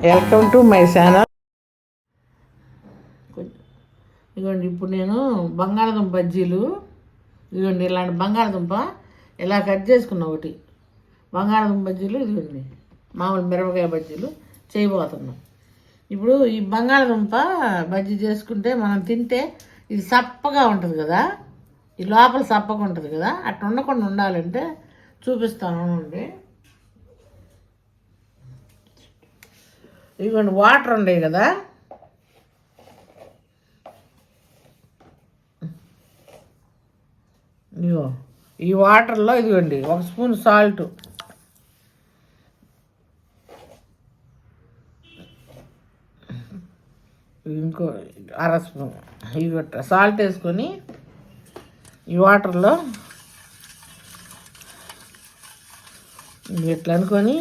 Welcome to my channel. ఇదిగోండి ఇప్పుడు నేను బంగాళదుంప బజ్జీలు, ఇదిగోండి ఇలాంటి బంగాళదుంప ఇలా కట్ చేసుకున్నా ఒకటి బంగాళదుంప బజ్జీలు, ఇదిగోండి మామూలు మిరపకాయ బజ్జీలు చేయబోతున్నాం. ఇప్పుడు ఈ బంగాళదుంప బజ్జీ చేసుకుంటే మనం తింటే ఇది సప్పగా ఉంటుంది కదా, ఈ లోపల సప్పగా ఉంటుంది కదా, అట్లా ఉండకుండా ఉండాలంటే చూపిస్తాను అండి. ఇదిగోండి వాటర్ ఉండేవి కదా, ఇదిగో ఈ వాటర్లో ఇదిగోండి 1 స్పూన్ సాల్ట్, ఇంకో 1/2 స్పూన్ ఇవి సాల్ట్ వేసుకొని ఈ వాటర్లో ఇట్లా అనుకొని,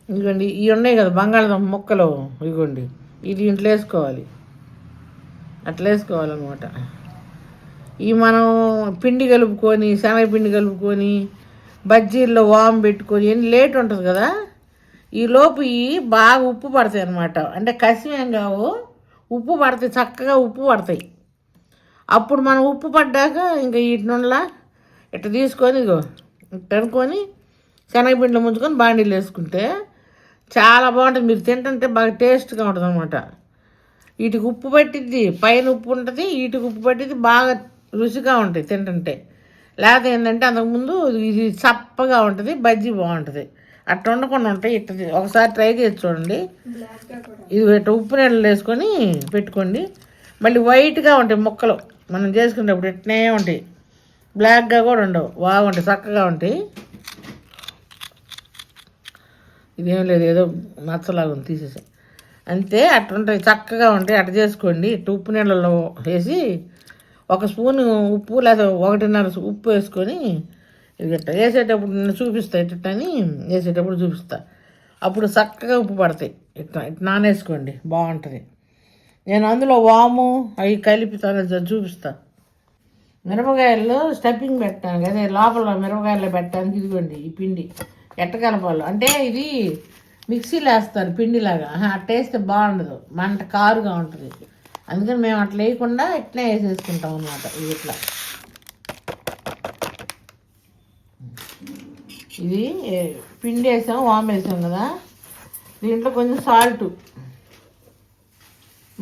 ఇదిగోండి ఇవి ఉన్నాయి కదా బంగాళదుంప ముక్కలు, ఇదిగోండి ఇది ఇంట్లో వేసుకోవాలి, అట్లా వేసుకోవాలన్నమాట. ఇవి మనం పిండి కలుపుకొని శనగపిండి కలుపుకొని బజ్జీల్లో వాము పెట్టుకొని ఎన్ని లేట్ ఉంటుంది కదా, ఈ లోపు ఇవి బాగా ఉప్పు పడతాయి అన్నమాట. అంటే కసిమేం కావు, ఉప్పు పడతాయి, చక్కగా ఉప్పు పడతాయి. అప్పుడు మనం ఉప్పు పడ్డాక ఇంకా వీటి నుండిలా ఇట్లా తీసుకొని ఇగో ఇట్లా అనుకొని శనగపిండిలో ముంచుకొని బాండీలు వేసుకుంటే చాలా బాగుంటుంది. మీరు తింటుంటే బాగా టేస్ట్గా ఉంటుంది అన్నమాట. వీటికి ఉప్పు పట్టిద్ది, పైన ఉప్పు ఉంటుంది, వీటికి ఉప్పు పట్టిద్ది, బాగా రుచిగా ఉంటాయి తింటుంటే. లేకపోతే ఏంటంటే అంతకుముందు ఇది చప్పగా ఉంటుంది, బజ్జీ బాగుంటుంది. అట్లా ఉండకుండా ఉంటాయి. ఇట్లా ఒకసారి ట్రై చేసి చూడండి. ఇది ఇట్లా ఉప్పు నీళ్ళు వేసుకొని పెట్టుకోండి. మళ్ళీ వైట్గా ఉంటాయి ముక్కలు, మనం చేసుకునేటప్పుడు ఇట్నే ఉంటాయి, బ్లాక్గా కూడా ఉండవు, బాగుంటాయి, చక్కగా ఉంటాయి. ఇదేం లేదు, ఏదో మచ్చలాగా ఉంది తీసేసి అంతే. అట్లుంటాయి, చక్కగా ఉంటాయి. అట్లా చేసుకోండి. ఇట్లా ఉప్పు నీళ్ళలో వేసి 1 స్పూను ఉప్పు లేదా 1.5 ఉప్పు వేసుకొని ఇది ఇట్లా వేసేటప్పుడు నేను చూపిస్తా, ఇట్టని వేసేటప్పుడు చూపిస్తా. అప్పుడు చక్కగా ఉప్పు పడతాయి. ఇట్లా ఇట్లా నానేసుకోండి, బాగుంటుంది. నేను అందులో వాము అవి కలిపి చూపిస్తా. మిరపకాయలు స్టఫింగ్ పెట్టాను కదా, లోపల మిరపకాయలు పెట్టడానికి ఇదిగోండి ఈ పిండి ఎట్ట కలపాలి అంటే, ఇది మిక్సీలో వేస్తారు పిండిలాగా, అట్లా వేస్తే బాగుండదు, మంట కారుగా ఉంటుంది. అందుకని మేము అట్లా వేయకుండా ఇట్లా వేసేసుకుంటాం అన్నమాట. ఇది ఇట్లా ఇది పిండి వేసాం, వాము వేసాం కదా, దీంట్లో కొంచెం సాల్ట్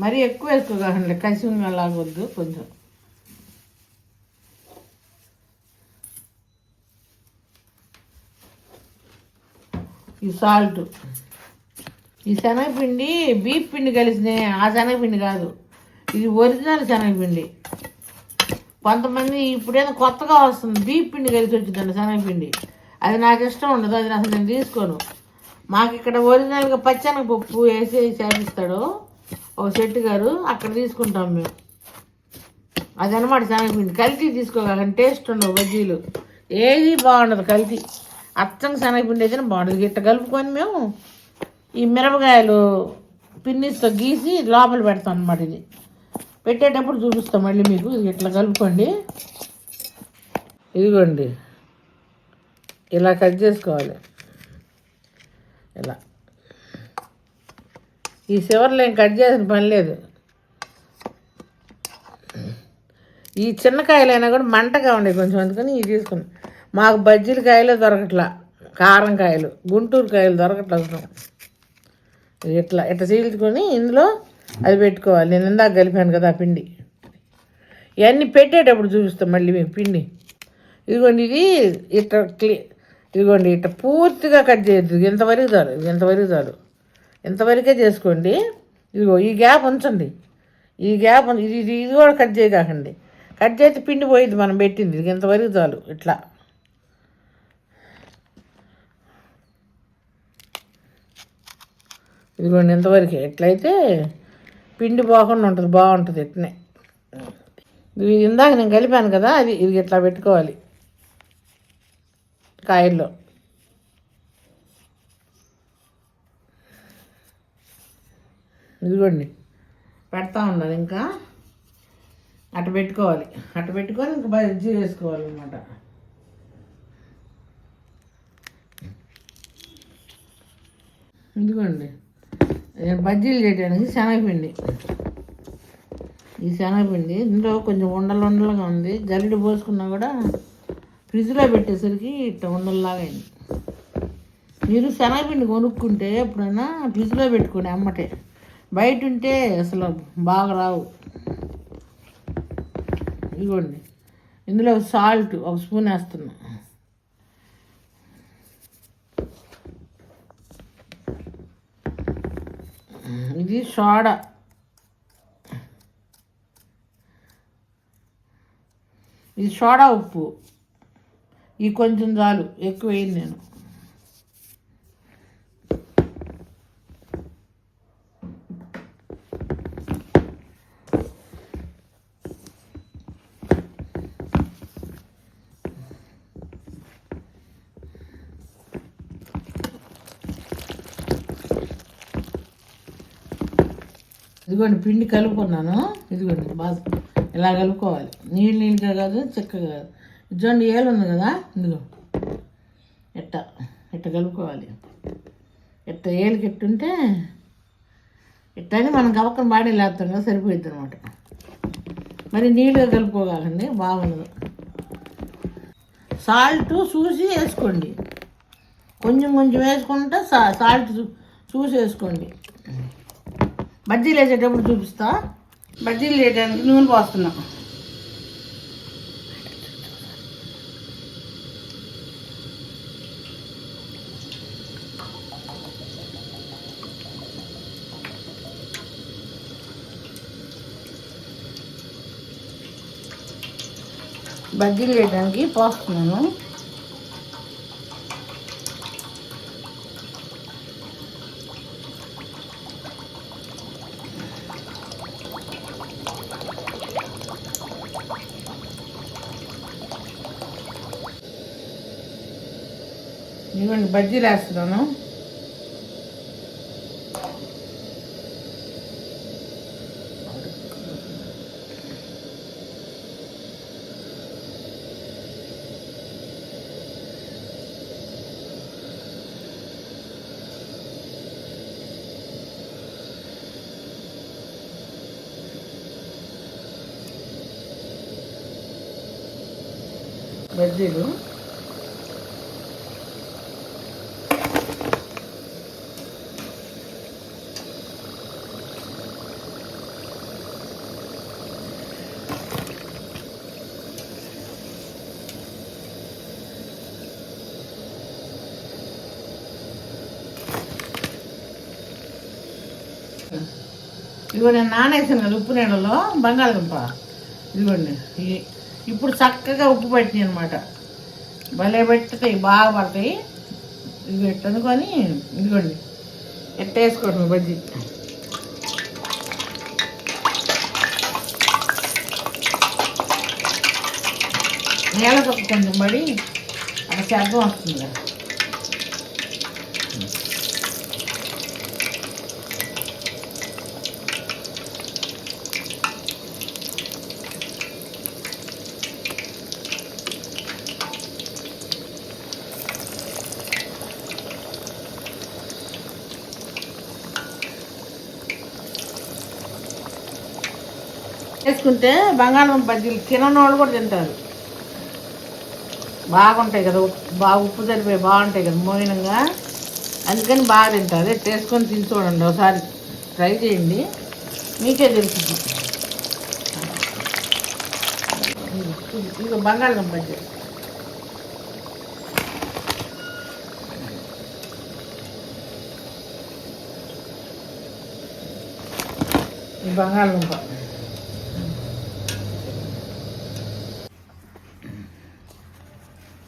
మరీ ఎక్కువ వేసుకోకండి, కసి లాగొద్దు, కొంచెం ఈ సాల్ట్. ఈ శనగపిండి బీఫ్ పిండి కలిసిన ఆ శనగపిండి కాదు, ఇది ఒరిజినల్ శనగపిండి. కొంతమంది ఇప్పుడేదో కొత్తగా వస్తుంది బీఫ్ పిండి కలిసి వచ్చిందండి శనగపిండి, అది నాకు ఇష్టం ఉండదు, అది అసలు నేను తీసుకోను. మాకు ఇక్కడ ఒరిజినల్గా పచ్చెనగపప్పు వేసి చేపిస్తాడు ఒక చెట్టు గారు, అక్కడ తీసుకుంటాం మేము. అది అనమాట శనగపిండి. కల్తీ తీసుకోగలండి, టేస్ట్ ఉండవు బజ్జీలు, ఏది బాగుండదు కల్తీ. అచ్చం శనగపిండి అయితేనే బాగుంటుంది. ఇట్లా కలుపుకొని మేము ఈ మిరపకాయలు పిన్నిస్తో గీసి లోపల పెడతాం అన్నమాట. ఇది పెట్టేటప్పుడు చూపిస్తాం మళ్ళీ మీకు. ఇట్లా కలుపుకోండి, ఇదిగోండి ఇలా కట్ చేసుకోవాలి. ఇలా ఈ చివర్లో ఏం కట్ చేసిన పని లేదు. ఈ చిన్న కాయలైనా కూడా మంటగా ఉండేవి కొంచెం, అందుకని ఇవి తీసుకున్నాం. మాకు బజ్జీల కాయలే దొరకట్లా, కారం కాయలు, గుంటూరు కాయలు దొరకట్లా అసలు. ఇట్లా ఇట్లా చీల్చుకొని ఇందులో అది పెట్టుకోవాలి. నేను ఇందాక కలిపాను కదా ఆ పిండి, ఇవన్నీ పెట్టేటప్పుడు చూపిస్తాం మళ్ళీ మీకు పిండి. ఇదిగోండి ఇది ఇట్లా ఇదిగోండి ఇట్లా పూర్తిగా కట్ చేయొద్దు, ఇంతవరకు చాలు, ఇంతవరకు చాలు, ఇంతవరకే చేసుకోండి. ఇదిగో ఈ గ్యాప్ ఉంచండి, ఈ గ్యాప్ ఇది ఇది ఇది కూడా కట్ చేయకండి. కట్ చేస్తే పిండి పోయింది మనం పెట్టింది. ఇది ఇంతవరకు చాలు. ఇట్లా ఇదిగోండి ఇంతవరకే. ఎట్లయితే పిండి పోకుండా ఉంటుంది, బాగుంటుంది. ఇట్నే ఇది ఇందాక నేను కలిపాను కదా, అది ఇది ఇట్లా పెట్టుకోవాలి కాయల్లో. ఇదిగోండి పెడతా ఉన్నాను, ఇంకా అట్ట పెట్టుకోవాలి. అట్ట పెట్టుకొని ఇంకా బజ్జీ వేసుకోవాలన్నమాట. ఇదిగోండి బజ్జీలు చేయడానికి శనగపిండి. ఈ శనగపిండి ఇందులో కొంచెం ఉండలుగా ఉంది. జల్లెడ పోసుకున్నా కూడా ఫ్రిడ్జ్లో పెట్టేసరికి ఇట్లా ఉండల్లాగా అయింది. మీరు శనగపిండి కొనుక్కుంటే ఎప్పుడైనా ఫ్రిడ్జ్లో పెట్టుకోండి అమ్మటే. బయట ఉంటే అసలు బాగా రావు. ఇదిగోండి ఇందులో సాల్ట్ 1 స్పూన్ వేస్తున్నా. ఇది సోడా, ఇది సోడా ఉప్పు. ఈ కొంచెం చాలు, ఎక్కువ వేయను నేను. ఇదిగోండి పిండి కలుపుకున్నాను. ఇదిగోండి బాగా ఇలా కలుపుకోవాలి. నీళ్ళుగా కాదు, చిక్కగా కాదు. ఇదిగోండి ఏలు ఉంది కదా, ఇదిగో ఎట్ట ఎట్ట కలుపుకోవాలి. ఎట్ట ఏలుకి ఎట్టుంటే ఎట్టని మనం గవక్కన బాడీ లేస్తాం కదా, సరిపోయిద్ది అనమాట. మరి నీళ్ళుగా కలుపుకోగలండి, బాగుండదు. సాల్ట్ చూసి వేసుకోండి, కొంచెం కొంచెం వేసుకుంటే సాల్ట్ చూసి వేసుకోండి. బజ్జీలు వేసేటప్పుడు చూపిస్తా. బజ్జీలు వేయడానికి నూనె పోస్తున్నా. బజ్జీలు వేయడానికి పోస్తున్నాను. ఇవన్నీ బజ్జీలు వేస్తున్నాను. బజ్జీలు ఇదిగో నేను నానేసాను కదా ఉప్పు నీళ్ళలో బంగాళదుంప. ఇదిగోండి ఇప్పుడు చక్కగా ఉప్పు పట్టినాయి అనమాట. భలే పెట్టుతాయి, బాగా పడతాయి. ఇది ఎట్టు అనుకొని ఇదిగోండి ఎట్ట వేసుకోవడం బజ్జీ. నేలతో కొంచెం పడి అక్కడ శబ్దం వస్తుంది. వేసుకుంటే బంగాళదుంప బజ్జీలు తినని వాళ్ళు కూడా తింటారు. బాగుంటాయి కదా, బాగా ఉప్పు సరిపోయి బాగుంటాయి కదా మోయినంగా, అందుకని బాగా తింటారు. వేసుకొని తిని చూడండి, ఒకసారి ట్రై చేయండి, మీకే తెలుస్తుంది. ఇక బంగాళదుంప బజ్జీ ఈ బంగాళదుంప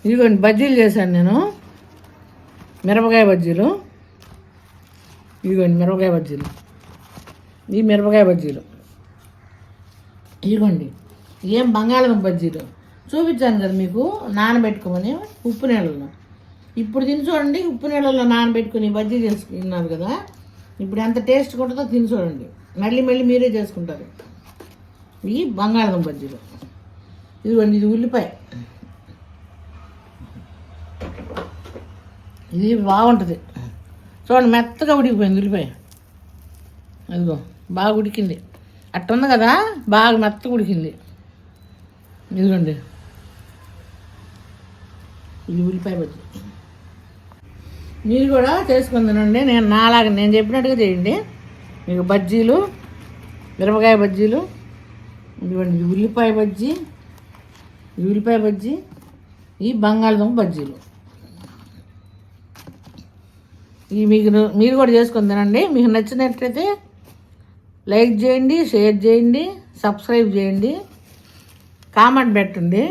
ఇదిగోండి బజ్జీలు చేశాను నేను, మిరపకాయ బజ్జీలు. ఇదిగోండి మిరపకాయ బజ్జీలు, ఈ మిరపకాయ బజ్జీలు. ఇదిగోండి ఏం బంగాళదుంప బజ్జీలు చూపించాను కదా మీకు, నానబెట్టుకోమని ఉప్పు నీళ్ళలో. ఇప్పుడు తిని చూడండి, ఉప్పు నీళ్ళలో నానబెట్టుకుని బజ్జీ చేసుకున్నారు కదా, ఇప్పుడు ఎంత టేస్ట్ ఉంటుందో తిని చూడండి. మళ్ళీ మళ్ళీ మీరే చేసుకుంటారు. ఇవి బంగాళదుంప బజ్జీలు. ఇదిగోండి ఇది ఉల్లిపాయ, ఇది బాగుంటుంది. చూడండి మెత్తగా ఉడికిపోయింది ఉల్లిపాయ. అదిగో బాగా ఉడికింది. అట్టుంది కదా, బాగా మెత్తగా ఉడికింది. ఇదిగోండి ఇది ఉల్లిపాయ బజ్జీ. మీరు కూడా చేసుకుందానండి. నేను చెప్పినట్టుగా చేయండి. మీకు బజ్జీలు, మిరపకాయ బజ్జీలు, ఇదిగోండి ఇది ఉల్లిపాయ బజ్జీ, ఈ ఉల్లిపాయ బజ్జీ, ఈ బంగాళదుంప బజ్జీలు. ఇవి మీరు కూడా చేసుకొని తినండి. మీకు నచ్చినట్లయితే లైక్ చేయండి, షేర్ చేయండి, సబ్స్క్రైబ్ చేయండి, కామెంట్ పెట్టండి.